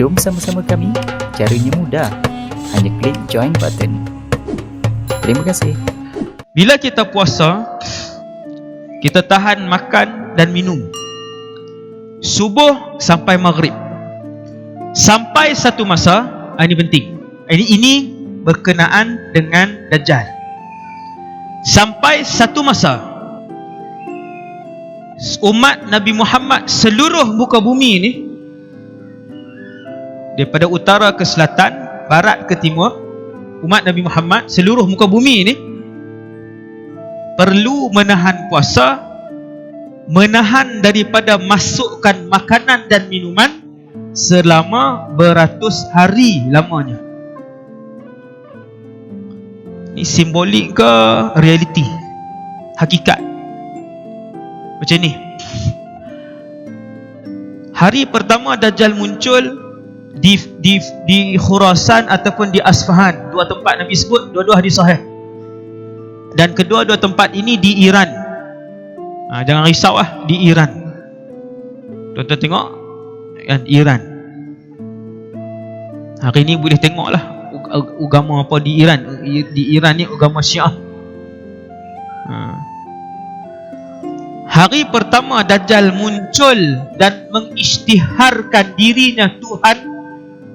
Jom sama-sama kami. Caranya mudah. Hanya klik join button. Terima kasih. Bila kita puasa, kita tahan makan dan minum subuh sampai maghrib. Sampai satu masa, ini penting. Ini berkenaan dengan Dajjal. Sampai satu masa, umat Nabi Muhammad seluruh muka bumi ini, daripada utara ke selatan, barat ke timur, umat Nabi Muhammad seluruh muka bumi ini perlu menahan puasa, menahan daripada masukkan makanan dan minuman selama beratus hari lamanya. Ini simbolik ke realiti, hakikat? Macam ni. Hari pertama Dajjal muncul di Khurasan ataupun di Asfahan. Dua tempat Nabi sebut, dua-dua hadis sahih. Dan kedua-dua tempat ini di Iran. Jangan risau di Iran. Tuan-tuan tengok kan, Iran. Hari ni boleh tengoklah agama apa di Iran. Di Iran ni agama Syiah. Hari pertama Dajjal muncul dan mengisytiharkan dirinya Tuhan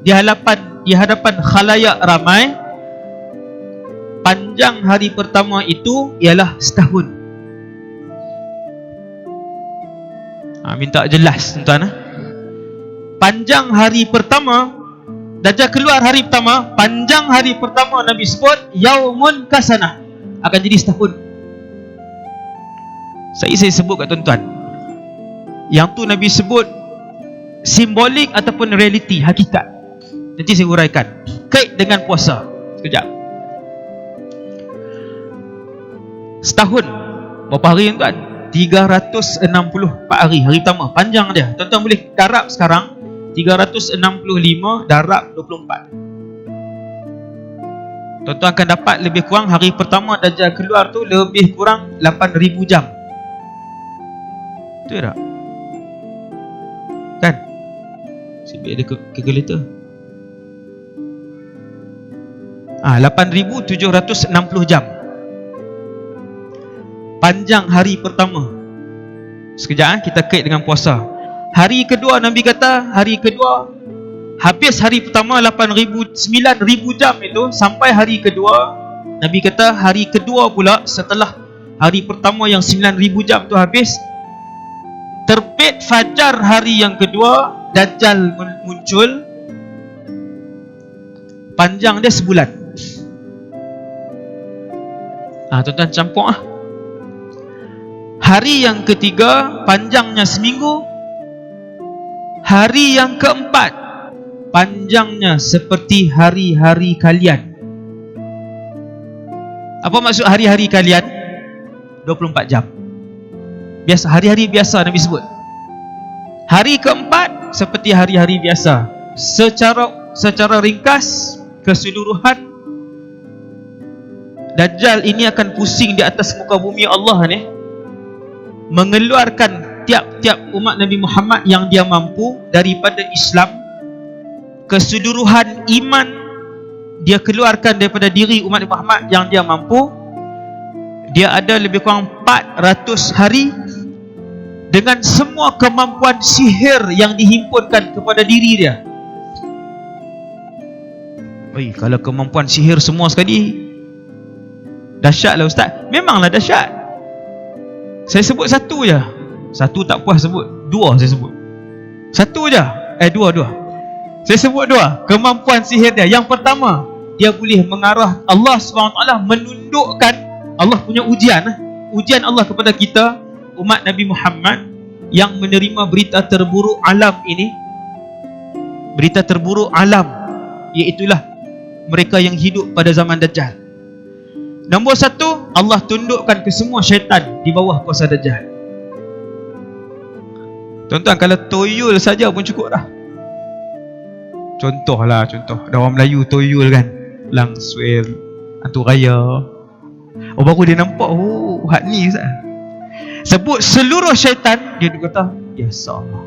di hadapan khalayak ramai. Panjang hari pertama itu ialah setahun. Minta jelas tuan-tuan. Panjang hari pertama Dajjal keluar hari pertama, panjang hari pertama Nabi sebut yaumun kasanah, akan jadi setahun. Saya sebut kat tuan-tuan, yang tu Nabi sebut simbolik ataupun realiti, hakikat. Nanti saya uraikan kait dengan puasa. Sekejap. Setahun berapa hari tuan? 364 hari. Hari pertama panjang dia. Tuan-tuan boleh darab sekarang 365 darab 24. Tuan-tuan akan dapat lebih kurang hari pertama Dajjal keluar tu lebih kurang 8,000 jam. Betul tak? Kan? Sibik ada calculator. 8,760 jam. Panjang hari pertama. Sekejap kita kait dengan puasa. Hari kedua Nabi kata, hari kedua habis hari pertama 9,000 jam itu, sampai hari kedua Nabi kata hari kedua pula setelah hari pertama yang 9,000 jam tu habis, terbit fajar hari yang kedua, Dajjal muncul. Panjang dia sebulan. Tuan-tuan campur Hari yang ketiga panjangnya seminggu. Hari yang keempat panjangnya seperti hari-hari kalian. Apa maksud hari-hari kalian? 24 jam. Biasa, hari-hari biasa Nabi sebut. Hari keempat seperti hari-hari biasa. Secara ringkas, keseluruhan, Dajjal ini akan pusing di atas muka bumi Allah ni, mengeluarkan tiap-tiap umat Nabi Muhammad yang dia mampu daripada Islam. Keseluruhan iman dia keluarkan daripada diri umat Nabi Muhammad yang dia mampu. Dia ada lebih kurang 400 hari dengan semua kemampuan sihir yang dihimpunkan kepada diri dia. Kalau kemampuan sihir semua sekali, dahsyatlah Ustaz. Memanglah dahsyat. Saya sebut satu je. Satu tak puas sebut, dua saya sebut. Satu je. Dua. Saya sebut dua. Kemampuan sihir dia. Yang pertama, dia boleh mengarah Allah SWT menundukkan Allah punya ujian. Ujian Allah kepada kita, umat Nabi Muhammad yang menerima berita terburuk alam ini. Berita terburuk alam, iaitulah mereka yang hidup pada zaman Dajjal. Nombor satu, Allah tundukkan ke semua syaitan di bawah kuasa Dajjal. Tuan-tuan, kalau toyol saja pun cukup dah. Contoh. Ada orang Melayu toyol kan, langswel, hantu raya. Baru dia nampak, hak ni Ustaz. Sebut seluruh syaitan, dia kata, ya Allah.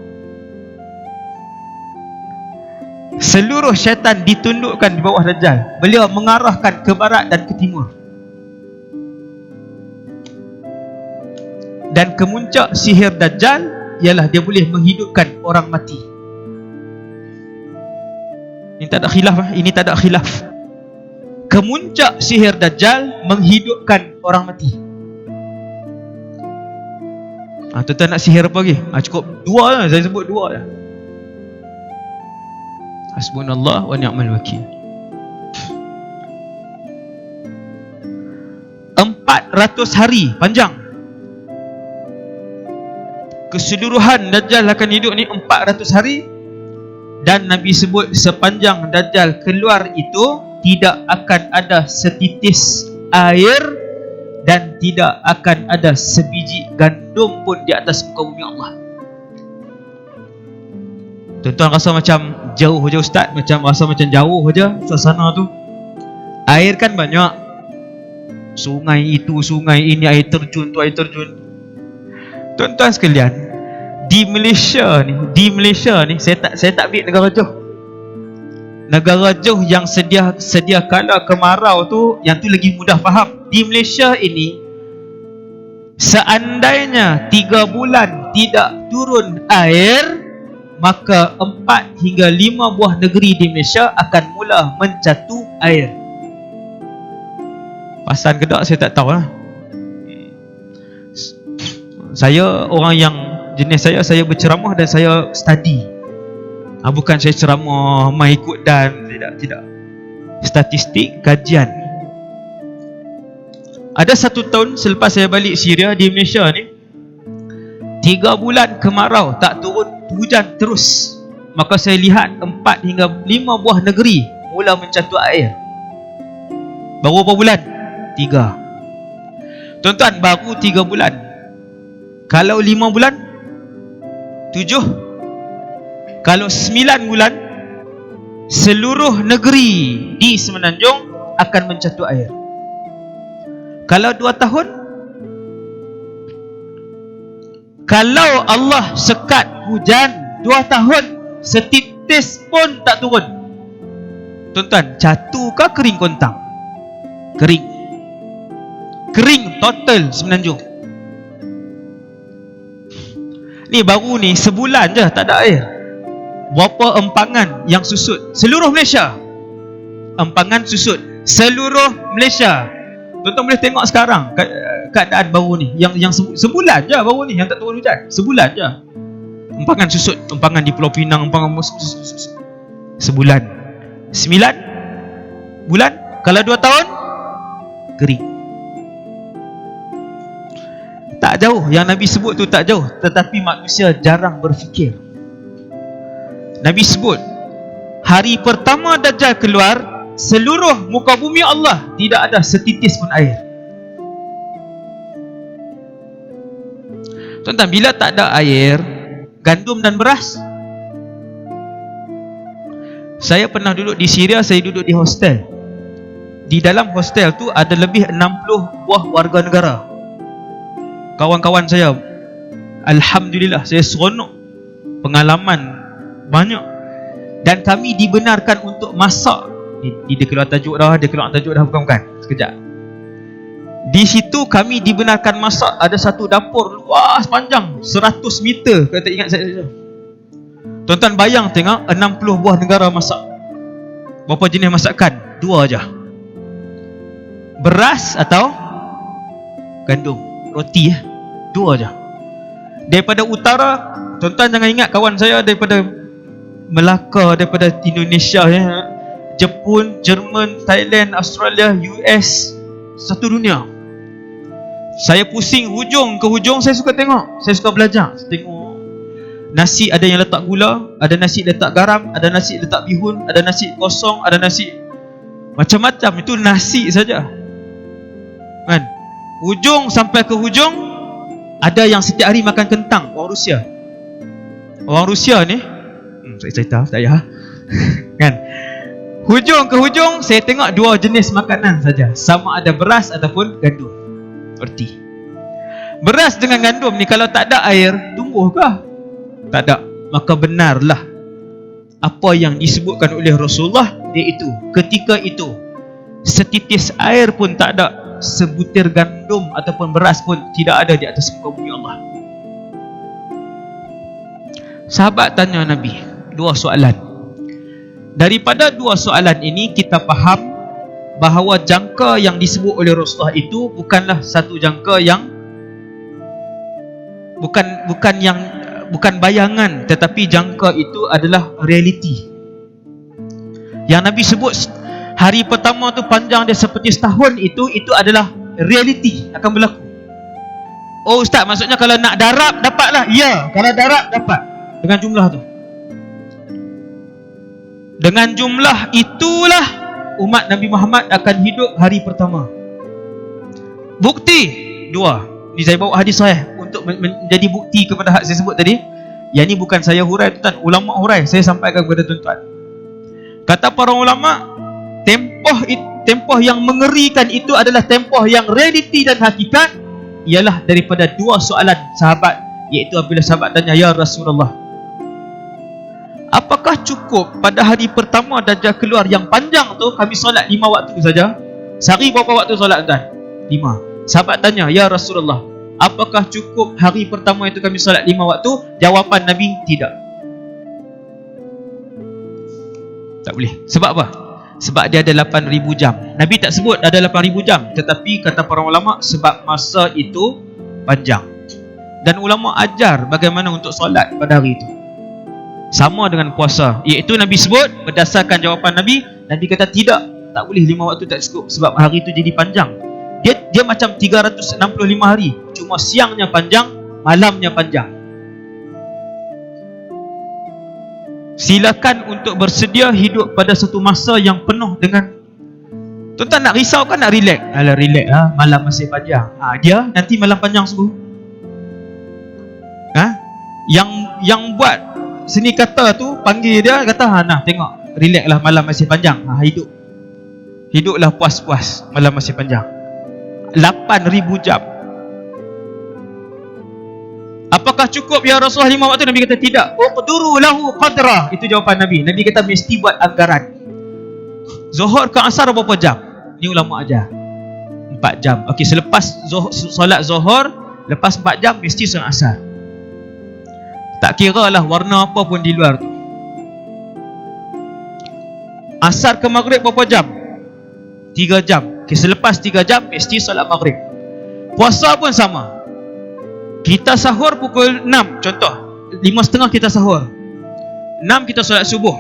Seluruh syaitan ditundukkan di bawah Dajjal. Beliau mengarahkan ke barat dan ke timur. Dan kemuncak sihir Dajjal ialah dia boleh menghidupkan orang mati. Ini tak ada khilaf. Ini tak ada khilaf. Kemuncak sihir Dajjal menghidupkan orang mati. Tuan-tuan nak sihir apa lagi? Cukup dua lah. Saya sebut dua lah. Hasbunallah wa ni'mal wakil. 400 hari panjang. Keseluruhan Dajjal akan hidup ni 400 hari. Dan Nabi sebut sepanjang Dajjal keluar itu tidak akan ada setitis air dan tidak akan ada sebiji gandum pun di atas muka bumi Allah. Tuan-tuan rasa macam jauh je Ustaz, rasa macam jauh je suasana tu. Air kan banyak. Sungai itu, sungai ini, air terjun tu, air terjun. Tuan-tuan sekalian, di Malaysia ni saya tak ambil negara jauh. Negara jauh yang sedia kala kemarau tu, yang tu lagi mudah faham. Di Malaysia ini, seandainya 3 bulan tidak turun air, maka 4 hingga 5 buah negeri di Malaysia akan mula mencatu air. Pasal ke tak saya tak tahu lah. Saya orang yang jenis saya berceramah dan saya study. Bukan saya ceramah mai ikut dan tidak. Statistik, kajian. Ada 1 tahun selepas saya balik Syria di Malaysia ni, 3 bulan kemarau tak turun hujan terus. Maka saya lihat 4 hingga 5 buah negeri mula mencatu air. Baru berapa bulan? 3. Tuan-tuan, baru 3 bulan. Kalau 5 bulan, 7. Kalau 9 bulan, seluruh negeri di Semenanjung akan mencatu air. Kalau 2 tahun, kalau Allah sekat hujan 2 tahun, setitis pun tak turun. Tuan-tuan, catu ke kering kontang? Kering. Kering total Semenanjung. Ni baru ni sebulan je tak ada air. Berapa empangan yang susut seluruh Malaysia? Empangan susut seluruh Malaysia. Tuan-tuan boleh tengok sekarang keadaan baru ni, yang sebulan je baru ni yang tak turun hujan. Sebulan je. Empangan susut, empangan di Pulau Pinang, empangan sebulan. 9 bulan, kalau 2 tahun kering. Tak jauh, yang Nabi sebut tu tak jauh, tetapi manusia jarang berfikir. Nabi sebut, hari pertama Dajjal keluar, seluruh muka bumi Allah tidak ada setitis pun air. Tuan-tuan, bila tak ada air, gandum dan beras. Saya pernah duduk di Syria, saya duduk di hostel. Di dalam hostel tu ada lebih 60 buah warga negara. Kawan-kawan saya, alhamdulillah, saya seronok. Pengalaman banyak. Dan kami dibenarkan untuk masak. Dia keluar tajuk dah, bukan. Sekejap. Di situ kami dibenarkan masak. Ada satu dapur luas panjang 100 meter, kalau tak ingat saya. Tuan-tuan bayang tengok 60 buah negara masak. Berapa jenis masakan? 2 aja. Beras atau gandum, roti 2 aja. Daripada utara, tuan-tuan jangan ingat kawan saya daripada Melaka, daripada Indonesia, Jepun, Jerman, Thailand, Australia, US, satu dunia. Saya pusing hujung ke hujung, saya suka tengok, saya suka belajar. Saya tengok nasi ada yang letak gula, ada nasi letak garam, ada nasi letak bihun, ada nasi kosong, ada nasi macam-macam. Itu nasi saja, kan? Hujung sampai ke hujung, ada yang setiap hari makan kentang. Orang Rusia ni, saya cerita, tak payah kan? Hujung ke hujung, saya tengok 2 jenis makanan saja, sama ada beras ataupun gandum, roti. Beras dengan gandum ni kalau tak ada air, tumbuh ke? Tak ada. Maka benarlah apa yang disebutkan oleh Rasulullah, iaitu ketika itu setitis air pun tak ada, sebutir gandum ataupun beras pun tidak ada di atas muka bumi Allah. Sahabat tanya Nabi dua soalan. Daripada dua soalan ini kita faham bahawa jangka yang disebut oleh Rasulullah itu bukanlah satu jangka yang bukan bayangan, tetapi jangka itu adalah realiti. Yang Nabi sebut hari pertama tu panjang dia seperti setahun, itu adalah realiti akan berlaku. Oh ustaz, maksudnya kalau nak darab dapatlah? Ya, kalau darab dapat dengan jumlah tu. Dengan jumlah itulah umat Nabi Muhammad akan hidup hari pertama. Bukti dua. Ini saya bawa hadis sahih untuk menjadi bukti kepada hak saya sebut tadi. Yang ini bukan saya hurai tuan, ulama hurai, saya sampaikan kepada tuan-tuan. Kata para ulama, tempoh yang mengerikan itu adalah tempoh yang realiti dan hakikat, ialah daripada dua soalan sahabat, iaitu apabila sahabat tanya, ya Rasulullah, apakah cukup pada hari pertama Dajjal keluar yang panjang tu kami solat 5 waktu saja? Sehari berapa waktu solat tuan? 5. Sahabat tanya, ya Rasulullah, apakah cukup hari pertama itu kami solat 5 waktu? Jawapan Nabi, tidak. Tak boleh. Sebab apa? Sebab dia ada 8,000 jam. Nabi tak sebut ada 8,000 jam, tetapi kata para ulama sebab masa itu panjang. Dan ulama ajar bagaimana untuk solat pada hari itu. Sama dengan puasa, iaitu Nabi sebut berdasarkan jawapan Nabi. Nabi kata tidak, tak boleh 5 waktu tak cukup, sebab hari itu jadi panjang. Dia macam 365 hari, cuma siangnya panjang, malamnya panjang. Silakan untuk bersedia hidup pada satu masa yang penuh dengan, tuan-tuan nak risau kan nak relax? Alah relax lah, malam masih panjang. Dia nanti malam panjang semua. Yang buat seni kata tu panggil dia, kata nah tengok, relax lah, malam masih panjang. Hiduplah puas-puas, malam masih panjang. 8,000 jam. Apakah cukup ya Rasulullah 5 waktu? Nabi kata tidak. Uqduru lahu qadra. Itu jawapan Nabi. Nabi kata mesti buat anggaran. Zuhur ke asar berapa jam? Ni ulama ajar 4 jam. Okey, selepas solat zuhur, lepas 4 jam mesti solat asar. Tak kira lah warna apa pun di luar tu. Asar ke maghrib berapa jam? 3 jam. Okay, selepas 3 jam mesti solat maghrib. Puasa pun sama. Kita sahur pukul 6, contoh 5.30 kita sahur, 6 kita solat subuh.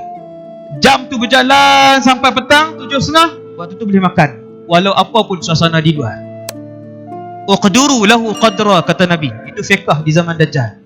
Jam tu berjalan sampai petang 7.30, waktu tu boleh makan walau apa pun suasana di luar. Uqduru lahu qadra, kata Nabi. Itu fiqh di zaman Dajjal.